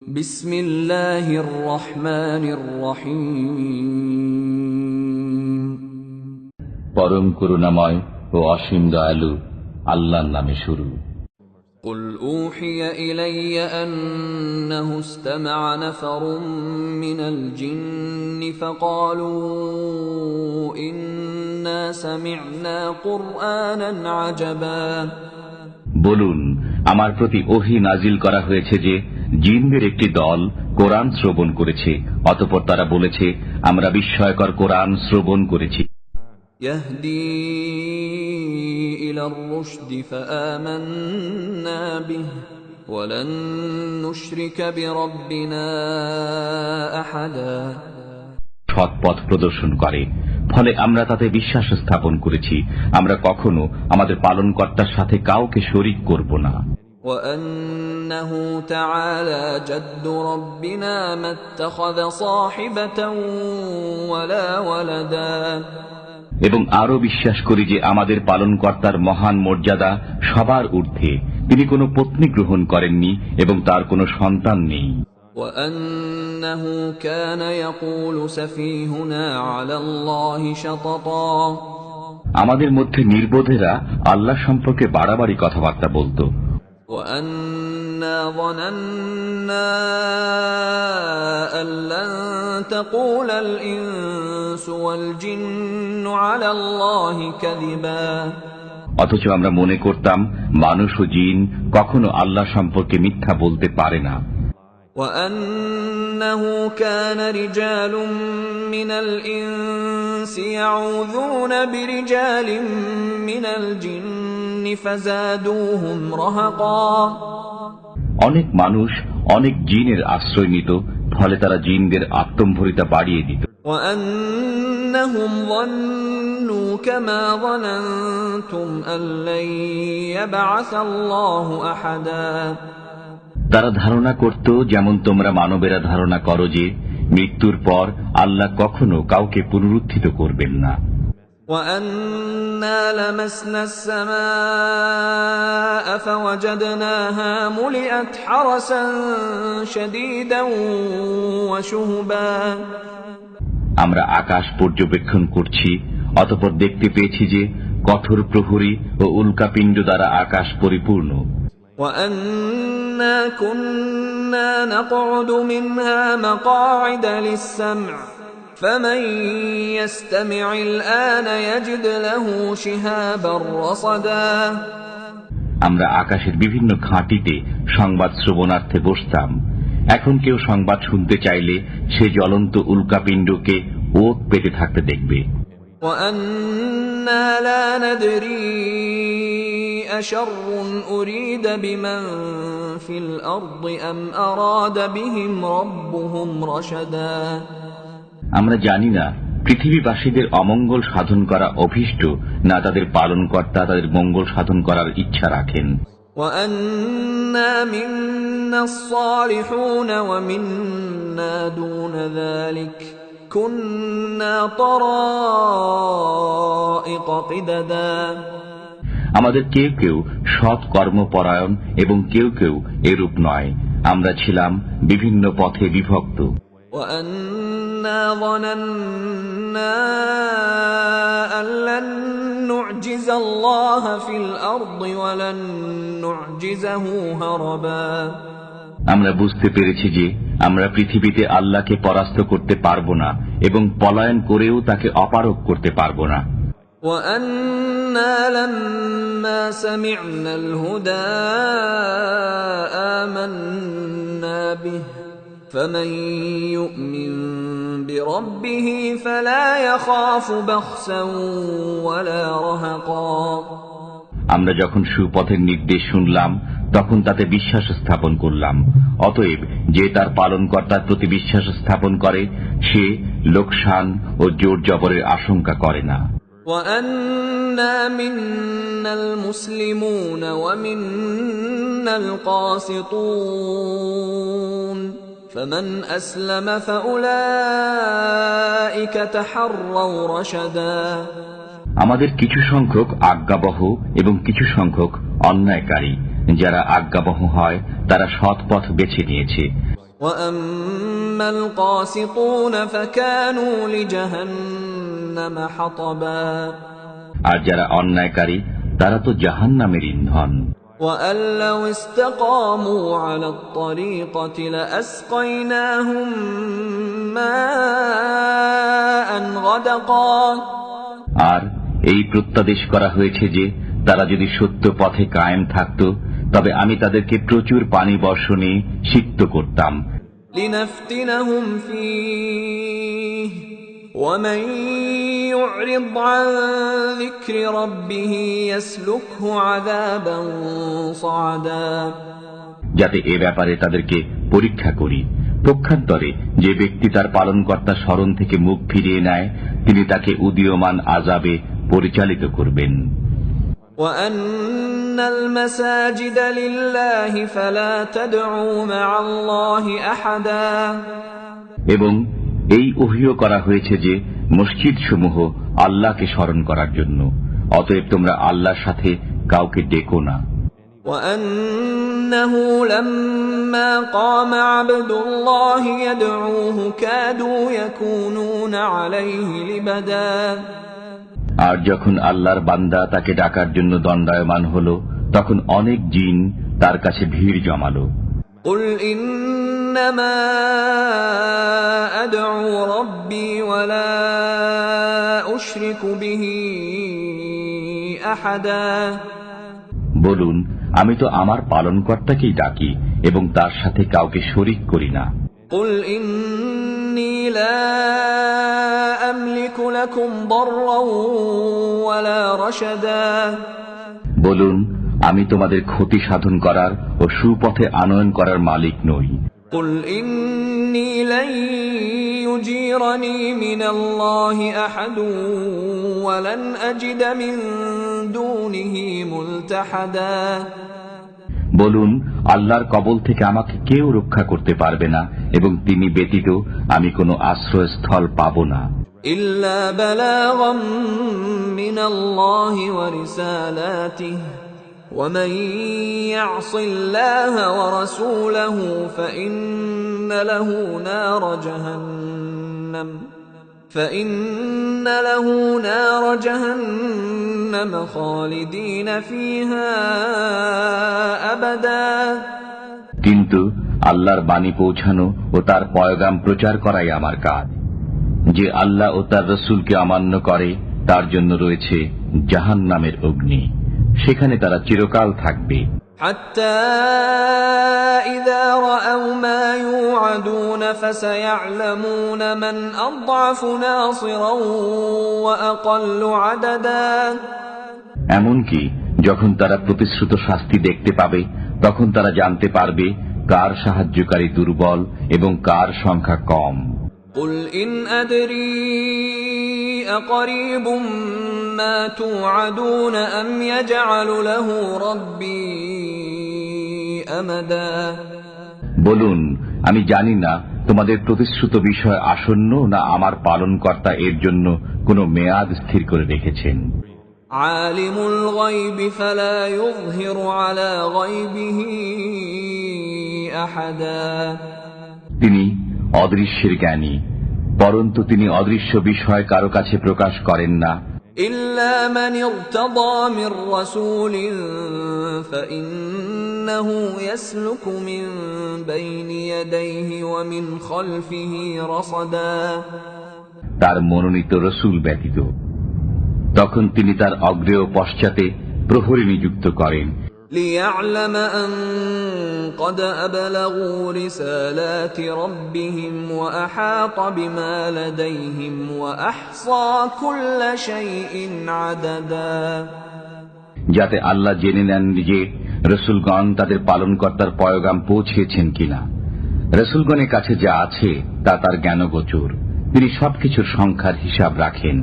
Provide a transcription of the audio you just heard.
বিসমিল্লাহির রহমানির রহিম। পরম করুণাময় ও অসীম দয়ালু আল্লাহর নামে শুরু। قل أوحي إلي أنه استمع نفر من الجن فقالوا إنا سمعنا قرآنا عجبا। বলুন, আমার প্রতি ওহী নাজিল করা হয়েছে যে জিনদের একটি দল কোরআন শ্রবণ করেছে, অতঃপর তারা বলেছে, আমরা বিস্ময়কর কোরআন শ্রবণ করেছি। يهدي إلى الرشد فآمنا به ولن نشرك بربنا أحدا। সৎ পথ প্রদর্শন করে, ফলে আমরা তাতে বিশ্বাস স্থাপন করেছি, আমরা কখনো আমাদের পালনকর্তার সাথে কাউকে শরীক করব না। وأنه تعالى جد ربنا ما اتخذ صاحبة ولا ولدا। এবং আরো বিশ্বাস করি যে আমাদের পালনকর্তার মহান মর্যাদা সবার ঊর্ধ্বে, তিনি কোনো পত্নী গ্রহণ করেননি এবং তার কোনো সন্তান নেই। وأنه كان يقول سفيهنا على الله شططا। আমাদের মধ্যে নির্বোধেরা আল্লাহ সম্পর্কে বাড়াবাড়ি কথাবার্তা বলতো। وأنا ظننا أن لن تقول الإنس والجن على الله كذبا। অথচ আমরা মনে করতাম মানুষ ও জিন কখনো আল্লাহ সম্পর্কে মিথ্যা বলতে পারে না। وأنه كان رجال من الإنس يعوذون برجال من الجن فزادوهم رهقا। অনেক মানুষ অনেক জিনের আশ্রয় নিত, ফলে তারা জিনদের আত্মম্ভরিতা বাড়িয়ে দিত। وأنهم ظنوا كما ظننتم أن لن يبعث الله أحدا। তারা ধারণা করত যেমন তোমরা মানবেরা ধারণা করো যে মৃত্যুর পর আল্লাহ কখনো কাউকে পুনরুত্থিত করবেন না। وأنا لمسنا السماء فوجدناها ملئت حرسا شديدا وشهبا। আমরা আকাশ পর্যবেক্ষণ করছি, অতঃপর দেখতে পেয়েছি যে কঠোর প্রহরী ও উল্কাপিণ্ড দ্বারা আকাশ পরিপূর্ণ। وأنا كنا نقعد منها مقاعد للسمع فمن يستمع الآن يجد له شهابا رصدا। আমরা আকাশের বিভিন্ন ঘাঁটিতে সংবাদ শ্রবণার্থে বসতাম। এখন কেউ সংবাদ শুনতে চাইলে সে জ্বলন্ত উল্কাপিণ্ডকে ওত পেতে থাকতে দেখবে। وأنا لا ندري أشر أريد بمن في الأرض أم أراد بهم ربهم رشدا। আমরা জানি না পৃথিবীবাসীদের অমঙ্গল সাধন করা অভীষ্ট, না তাদের পালনকর্তা তাদের মঙ্গল সাধন করার ইচ্ছা রাখেন। وأنا منا الصالحون ومنا دون ذلك كنا طرائق قددا। আমাদের কেউ কেউ সৎ কর্মপরায়ণ এবং কেউ কেউ এরূপ নয়, আমরা ছিলাম বিভিন্ন পথে বিভক্ত। وأنا ظننا أن لن نعجز الله في الأرض ولن نعجزه هربا। আমরা বুঝতে পেরেছি যে আমরা পৃথিবীতে আল্লাহকে পরাস্ত করতে পারব না এবং পলায়ন করেও তাকে অপারগ করতে পারব না। وأنا لما سمعنا الهدى آمنا به فمن يؤمن بربه فلا يخاف بخسا ولا رهقا। আমরা যখন সুপথের নির্দেশ শুনলাম তখন তাতে বিশ্বাস স্থাপন করলাম, অতএব যে তার পালনকর্তার প্রতি বিশ্বাস স্থাপন করে সে লোকসান ও জোর জবরের আশঙ্কা করে না। وأنا منا المسلمون ومنا القاسطون فمن أسلم فأولئك تحروا رشدا। আমাদের কিছু সংখ্যক আজ্ঞাবহ এবং কিছু সংখ্যক অন্যায়কারী, যারা আজ্ঞাবহ হয় তারা সৎ পথ বেছে নিয়েছে, وأما القاسطون فكانوا لجهنم حطبا আর যারা অন্যায়কারী তারা তো জাহান্নামের ইন্ধন। وأن لو استقاموا على الطريقة لأسقيناهم ماء غدقا আর এই প্রত্যাদেশ করা হয়েছে যে তারা যদি সত্য পথে কায়েম থাকত তবে আমি তাদেরকে প্রচুর পানি বর্ষণে সিক্ত করতাম। لنفتنهم فيه ومن يعرض عن ذكر ربه يسلكه عذابا صعدا যাতে এ ব্যাপারে তাদেরকে পরীক্ষা করি। পক্ষান্তরে যে ব্যক্তি তার পালনকর্তার স্মরণ থেকে মুখ ফিরিয়ে নেয় তিনি তাকে উদীয়মান আযাবে পরিচালিত করবেন। وأن المساجد لله فلا تدعوا مع الله أحدا এবং এই ওহীও করা হয়েছে যে মসজিদ সমূহ আল্লাহকে স্মরণ করার জন্য, অতএব তোমরা আল্লাহর সাথে কাউকে ডেকো না। وأنه لما قام عبد الله يدعوه كادوا يكونون عليه لبدا আর যখন আল্লাহর বান্দা তাকে ডাকার জন্য দণ্ডায়মান হল তখন অনেক জিন তার কাছে ভিড় জমালো। قل إنما أدعو ربي ولا أشرك به أحدا বলুন, আমি তো আমার পালনকর্তাকেই ডাকি এবং তার সাথে কাউকে শরীক করি না। قل إني لا أملك لكم ضرا ولا رشدا বলুন, আমি তোমাদের ক্ষতি সাধন করার ও সুপথে আনয়ন করার মালিক নই। قل إني لن يجيرني من الله أحد ولن أجد من دونه ملتحدا বলুন, আল্লাহর কবল থেকে আমাকে কেউ রক্ষা করতে পারবে না এবং তিনি ব্যতীত আমি কোনো আশ্রয়স্থল পাব না। إلا بلاغا من الله ورسالاته ومن يعص الله ورسوله فإن له نار جهنم خالدين فيها أبدا কিন্তু আল্লাহর বাণী পৌঁছানো ও তার পয়গাম প্রচার করাই আমার কাজ। যে আল্লাহ ও তার রসুলকে অমান্য করে তার জন্য রয়েছে জাহান্নামের অগ্নি, সেখানে তারা চিরকাল থাকবে। حتى إذا رأوا ما يوعدون فسيعلمون من أضعف ناصرا وأقل عددا এমনকি যখন তারা প্রতিশ্রুত শাস্তি দেখতে পাবে তখন তারা জানতে পারবে কার সাহায্যকারী দুর্বল এবং কার সংখ্যা কম। قل إن أدري أقريب ما توعدون أم يجعل له ربي أمدا বলুন, আমি জানি না তোমাদের প্রতিশ্রুত বিষয় আসন্ন না আমার পালনকর্তা এর জন্য কোনো মেয়াদ স্থির করে রেখেছেন। عالم الغيب فلا يظهر على غيبه أحدا তিনি অদৃশ্যের জ্ঞানী, পরন্তু তিনি অদৃশ্য বিষয় কারো কাছে প্রকাশ করেন না। إلا من ارتضى من رسول فإنه يسلك من بين يديه ومن خلفه رصدا তার মনোনীত রসুল ব্যতীত, তখন তিনি তার অগ্রে ও পশ্চাতে প্রহরী নিযুক্ত করেন। ليعلم أن قد أبلغوا رسالات ربهم وأحاط بما لديهم وأحصى كل شيء عددا যাতে আল্লাহ জেনে নেন যে রসুলগণ তাদের পালনকর্তার পয়গাম পৌঁছেছেন কিনা। রসুলগণের কাছে যা আছে তা তার জ্ঞানগোচর, তিনি সবকিছুর সংখ্যার হিসাব রাখেন।